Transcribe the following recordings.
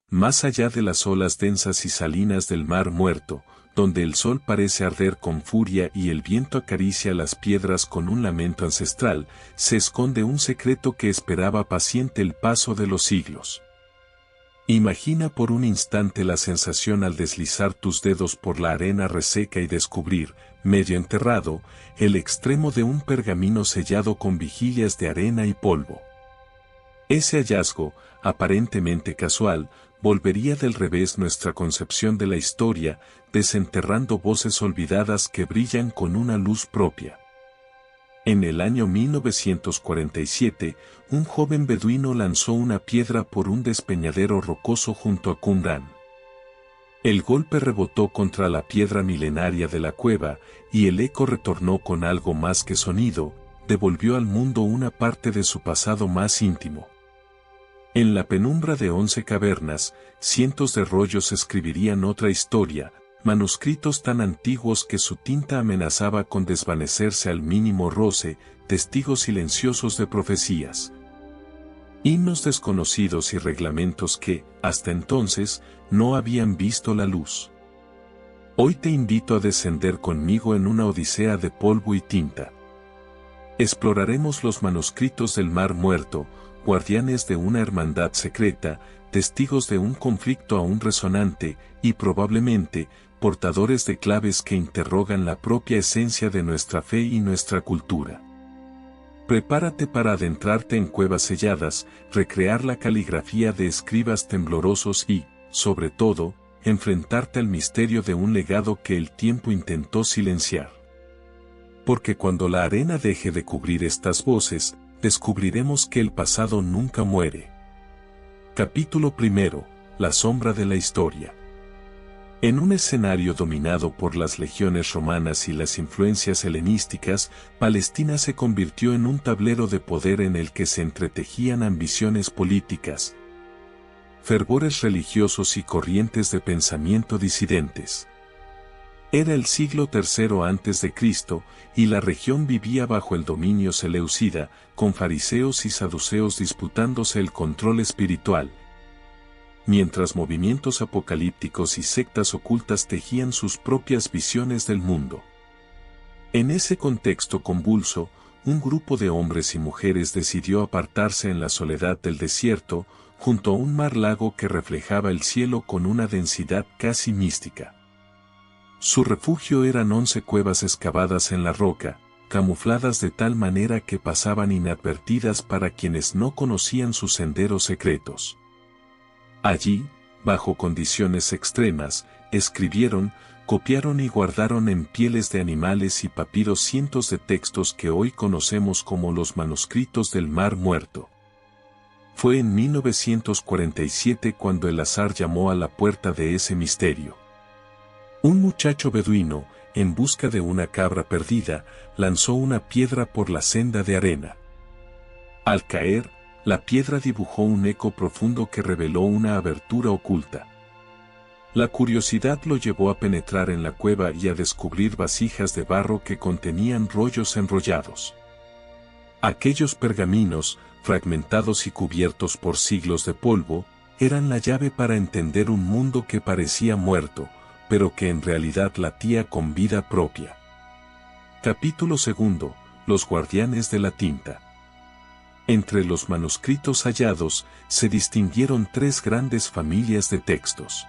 Más allá de las olas densas y salinas del Mar Muerto, donde el sol parece arder con furia y el viento acaricia las piedras con un lamento ancestral, se esconde un secreto que esperaba paciente el paso de los siglos. Imagina por un instante la sensación al deslizar tus dedos por la arena reseca y descubrir, medio enterrado, el extremo de un pergamino sellado con vigilias de arena y polvo. Ese hallazgo, aparentemente casual, volvería del revés nuestra concepción de la historia, desenterrando voces olvidadas que brillan con una luz propia. En el año 1947, un joven beduino lanzó una piedra por un despeñadero rocoso junto a Qumrán. El golpe rebotó contra la piedra milenaria de la cueva, y el eco retornó con algo más que sonido, devolvió al mundo una parte de su pasado más íntimo. En la penumbra de 11 cavernas, cientos de rollos escribirían otra historia, manuscritos tan antiguos que su tinta amenazaba con desvanecerse al mínimo roce, testigos silenciosos de profecías. Himnos desconocidos y reglamentos que, hasta entonces, no habían visto la luz. Hoy te invito a descender conmigo en una odisea de polvo y tinta. Exploraremos los manuscritos del Mar Muerto, guardianes de una hermandad secreta, testigos de un conflicto aún resonante, y probablemente, portadores de claves que interrogan la propia esencia de nuestra fe y nuestra cultura. Prepárate para adentrarte en cuevas selladas, recrear la caligrafía de escribas temblorosos y, sobre todo, enfrentarte al misterio de un legado que el tiempo intentó silenciar. Porque cuando la arena deje de cubrir estas voces, descubriremos que el pasado nunca muere. Capítulo 1. La sombra de la historia. En un escenario dominado por las legiones romanas y las influencias helenísticas, Palestina se convirtió en un tablero de poder en el que se entretejían ambiciones políticas, fervores religiosos y corrientes de pensamiento disidentes. Era el siglo III a.C., y la región vivía bajo el dominio seleucida, con fariseos y saduceos disputándose el control espiritual, mientras movimientos apocalípticos y sectas ocultas tejían sus propias visiones del mundo. En ese contexto convulso, un grupo de hombres y mujeres decidió apartarse en la soledad del desierto, junto a un mar-lago que reflejaba el cielo con una densidad casi mística. Su refugio eran 11 cuevas excavadas en la roca, camufladas de tal manera que pasaban inadvertidas para quienes no conocían sus senderos secretos. Allí, bajo condiciones extremas, escribieron, copiaron y guardaron en pieles de animales y papiros cientos de textos que hoy conocemos como los manuscritos del Mar Muerto. Fue en 1947 cuando el azar llamó a la puerta de ese misterio. Un muchacho beduino, en busca de una cabra perdida, lanzó una piedra por la senda de arena. Al caer, la piedra dibujó un eco profundo que reveló una abertura oculta. La curiosidad lo llevó a penetrar en la cueva y a descubrir vasijas de barro que contenían rollos enrollados. Aquellos pergaminos, fragmentados y cubiertos por siglos de polvo, eran la llave para entender un mundo que parecía muerto, pero que en realidad latía con vida propia. Capítulo 2. Los guardianes de la tinta. Entre los manuscritos hallados, se distinguieron 3 grandes familias de textos.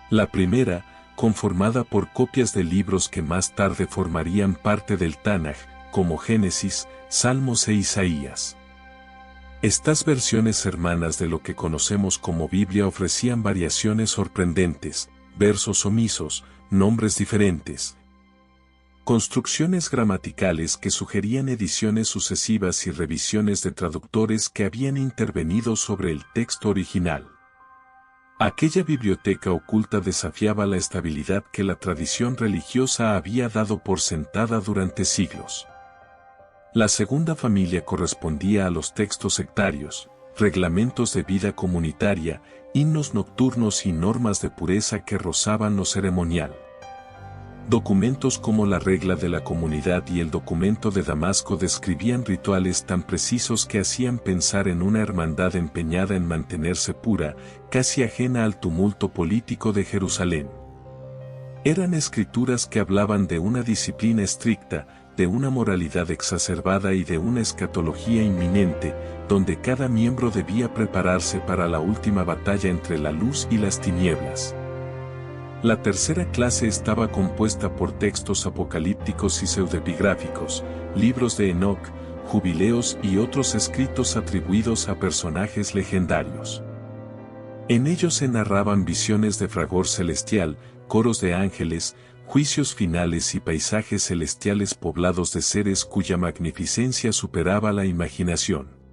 La primera, conformada por copias de libros que más tarde formarían parte del Tanaj, como Génesis, Salmos e Isaías. Estas versiones hermanas de lo que conocemos como Biblia ofrecían variaciones sorprendentes, versos omisos, nombres diferentes, construcciones gramaticales que sugerían ediciones sucesivas y revisiones de traductores que habían intervenido sobre el texto original. Aquella biblioteca oculta desafiaba la estabilidad que la tradición religiosa había dado por sentada durante siglos. La segunda familia correspondía a los textos sectarios, reglamentos de vida comunitaria, himnos nocturnos y normas de pureza que rozaban lo ceremonial. Documentos como la regla de la comunidad y el documento de Damasco describían rituales tan precisos que hacían pensar en una hermandad empeñada en mantenerse pura, casi ajena al tumulto político de Jerusalén. Eran escrituras que hablaban de una disciplina estricta, de una moralidad exacerbada y de una escatología inminente, donde cada miembro debía prepararse para la última batalla entre la luz y las tinieblas. La tercera clase estaba compuesta por textos apocalípticos y pseudoepigráficos, libros de Enoc, jubileos y otros escritos atribuidos a personajes legendarios. En ellos se narraban visiones de fragor celestial, coros de ángeles, juicios finales y paisajes celestiales poblados de seres cuya magnificencia superaba la imaginación.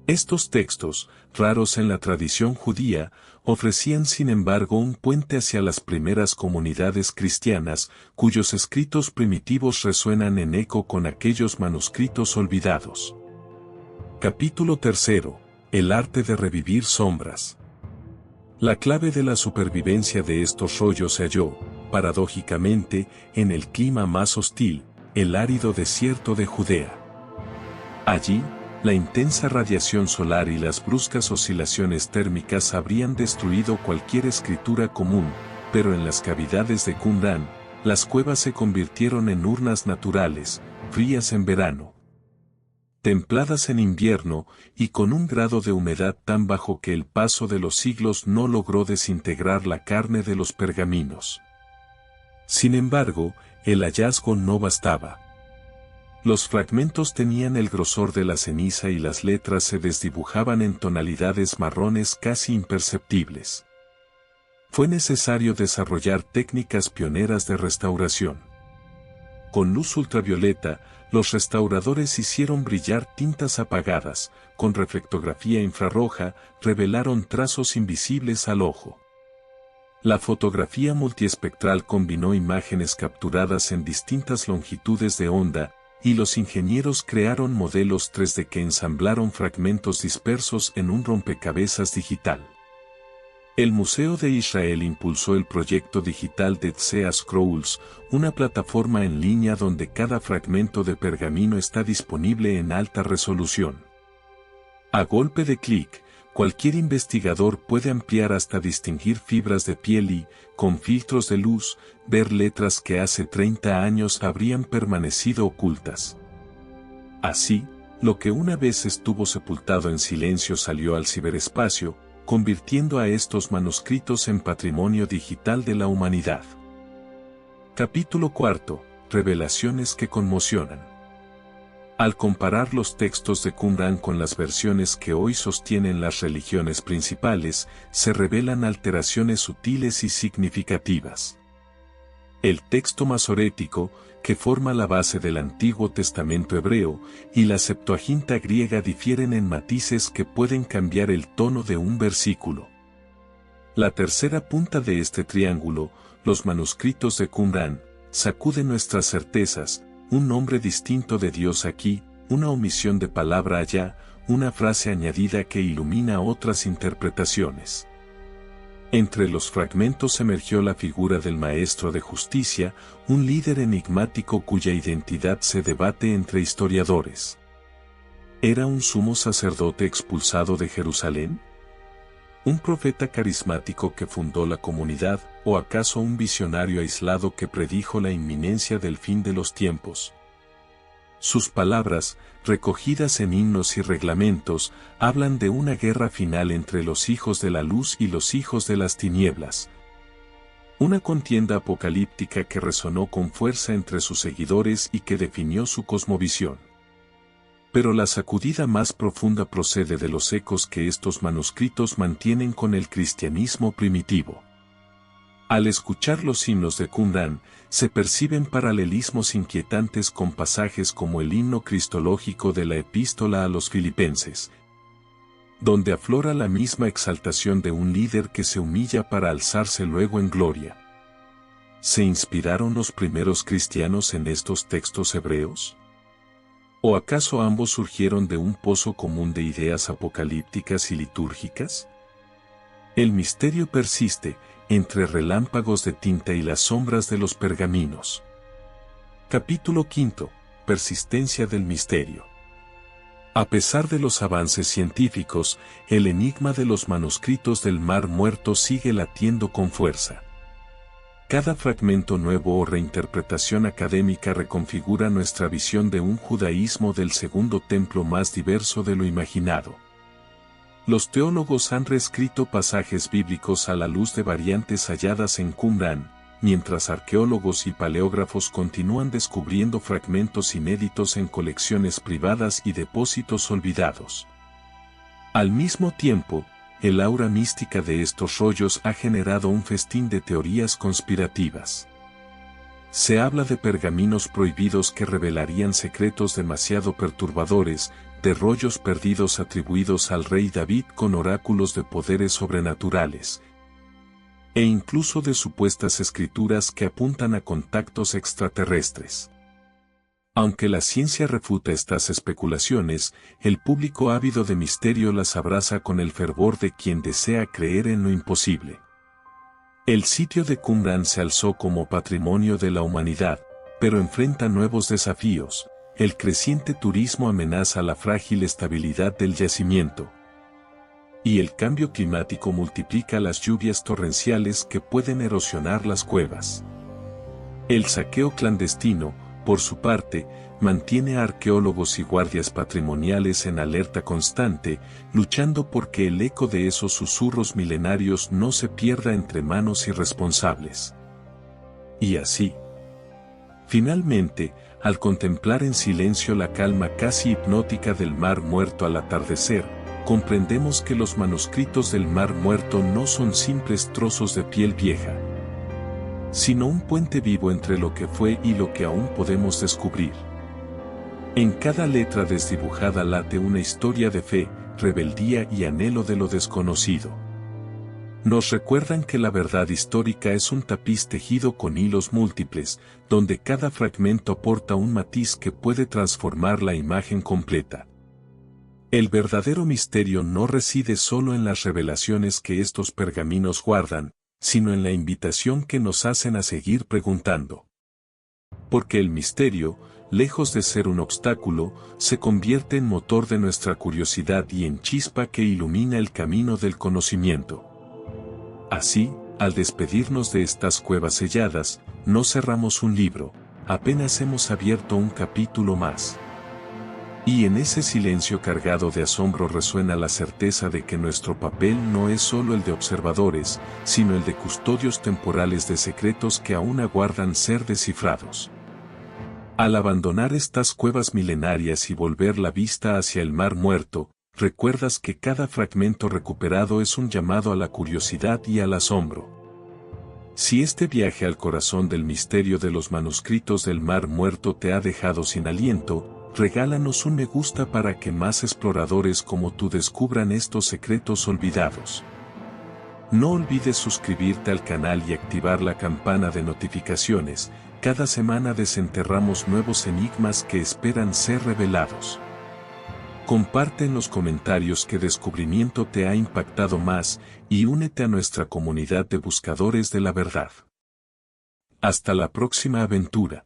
Estos textos, raros en la tradición judía, ofrecían sin embargo un puente hacia las primeras comunidades cristianas, cuyos escritos primitivos resuenan en eco con aquellos manuscritos olvidados. Capítulo 3. El arte de revivir sombras. La clave de la supervivencia de estos rollos se halló, paradójicamente, en el clima más hostil, el árido desierto de Judea. Allí, la intensa radiación solar y las bruscas oscilaciones térmicas habrían destruido cualquier escritura común, pero en las cavidades de Qumran, las cuevas se convirtieron en urnas naturales, frías en verano, templadas en invierno y con un grado de humedad tan bajo que el paso de los siglos no logró desintegrar la carne de los pergaminos. Sin embargo, el hallazgo no bastaba. Los fragmentos tenían el grosor de la ceniza y las letras se desdibujaban en tonalidades marrones casi imperceptibles. Fue necesario desarrollar técnicas pioneras de restauración. Con luz ultravioleta, los restauradores hicieron brillar tintas apagadas, con reflectografía infrarroja, revelaron trazos invisibles al ojo. La fotografía multiespectral combinó imágenes capturadas en distintas longitudes de onda, y los ingenieros crearon modelos 3D que ensamblaron fragmentos dispersos en un rompecabezas digital. El Museo de Israel impulsó el proyecto digital de Sea Scrolls, una plataforma en línea donde cada fragmento de pergamino está disponible en alta resolución. A golpe de clic, cualquier investigador puede ampliar hasta distinguir fibras de piel y, con filtros de luz, ver letras que hace 30 años habrían permanecido ocultas. Así, lo que una vez estuvo sepultado en silencio salió al ciberespacio, convirtiendo a estos manuscritos en patrimonio digital de la humanidad. Capítulo 4. Revelaciones que conmocionan. Al comparar los textos de Qumran con las versiones que hoy sostienen las religiones principales, se revelan alteraciones sutiles y significativas. El texto masorético, que forma la base del Antiguo Testamento hebreo, y la Septuaginta griega difieren en matices que pueden cambiar el tono de un versículo. La tercera punta de este triángulo, los manuscritos de Qumran, sacude nuestras certezas, un nombre distinto de Dios aquí, una omisión de palabra allá, una frase añadida que ilumina otras interpretaciones. Entre los fragmentos emergió la figura del maestro de justicia, un líder enigmático cuya identidad se debate entre historiadores. ¿Era un sumo sacerdote expulsado de Jerusalén? ¿Un profeta carismático que fundó la comunidad, o acaso un visionario aislado que predijo la inminencia del fin de los tiempos? Sus palabras, recogidas en himnos y reglamentos, hablan de una guerra final entre los hijos de la luz y los hijos de las tinieblas. Una contienda apocalíptica que resonó con fuerza entre sus seguidores y que definió su cosmovisión. Pero la sacudida más profunda procede de los ecos que estos manuscritos mantienen con el cristianismo primitivo. Al escuchar los himnos de Qumran, se perciben paralelismos inquietantes con pasajes como el himno cristológico de la Epístola a los Filipenses, donde aflora la misma exaltación de un líder que se humilla para alzarse luego en gloria. ¿Se inspiraron los primeros cristianos en estos textos hebreos? ¿O acaso ambos surgieron de un pozo común de ideas apocalípticas y litúrgicas? El misterio persiste, entre relámpagos de tinta y las sombras de los pergaminos. Capítulo 5. Persistencia del misterio. A pesar de los avances científicos, el enigma de los manuscritos del Mar Muerto sigue latiendo con fuerza. Cada fragmento nuevo o reinterpretación académica reconfigura nuestra visión de un judaísmo del segundo templo más diverso de lo imaginado. Los teólogos han reescrito pasajes bíblicos a la luz de variantes halladas en Qumrán, mientras arqueólogos y paleógrafos continúan descubriendo fragmentos inéditos en colecciones privadas y depósitos olvidados. Al mismo tiempo, el aura mística de estos rollos ha generado un festín de teorías conspirativas. Se habla de pergaminos prohibidos que revelarían secretos demasiado perturbadores, de rollos perdidos atribuidos al rey David con oráculos de poderes sobrenaturales, e incluso de supuestas escrituras que apuntan a contactos extraterrestres. Aunque la ciencia refuta estas especulaciones, el público ávido de misterio las abraza con el fervor de quien desea creer en lo imposible. El sitio de Qumrán se alzó como patrimonio de la humanidad, pero enfrenta nuevos desafíos. El creciente turismo amenaza la frágil estabilidad del yacimiento, y el cambio climático multiplica las lluvias torrenciales que pueden erosionar las cuevas. El saqueo clandestino, por su parte, mantiene a arqueólogos y guardias patrimoniales en alerta constante, luchando por que el eco de esos susurros milenarios no se pierda entre manos irresponsables. Y así. Finalmente, al contemplar en silencio la calma casi hipnótica del Mar Muerto al atardecer, comprendemos que los manuscritos del Mar Muerto no son simples trozos de piel vieja, sino un puente vivo entre lo que fue y lo que aún podemos descubrir. En cada letra desdibujada late una historia de fe, rebeldía y anhelo de lo desconocido. Nos recuerdan que la verdad histórica es un tapiz tejido con hilos múltiples, donde cada fragmento aporta un matiz que puede transformar la imagen completa. El verdadero misterio no reside solo en las revelaciones que estos pergaminos guardan, sino en la invitación que nos hacen a seguir preguntando. Porque el misterio, lejos de ser un obstáculo, se convierte en motor de nuestra curiosidad y en chispa que ilumina el camino del conocimiento. Así, al despedirnos de estas cuevas selladas, no cerramos un libro, apenas hemos abierto un capítulo más. Y en ese silencio cargado de asombro resuena la certeza de que nuestro papel no es solo el de observadores, sino el de custodios temporales de secretos que aún aguardan ser descifrados. Al abandonar estas cuevas milenarias y volver la vista hacia el Mar Muerto, recuerdas que cada fragmento recuperado es un llamado a la curiosidad y al asombro. Si este viaje al corazón del misterio de los manuscritos del Mar Muerto te ha dejado sin aliento, regálanos un me gusta para que más exploradores como tú descubran estos secretos olvidados. No olvides suscribirte al canal y activar la campana de notificaciones. Cada semana desenterramos nuevos enigmas que esperan ser revelados. Comparte en los comentarios qué descubrimiento te ha impactado más y únete a nuestra comunidad de buscadores de la verdad. Hasta la próxima aventura.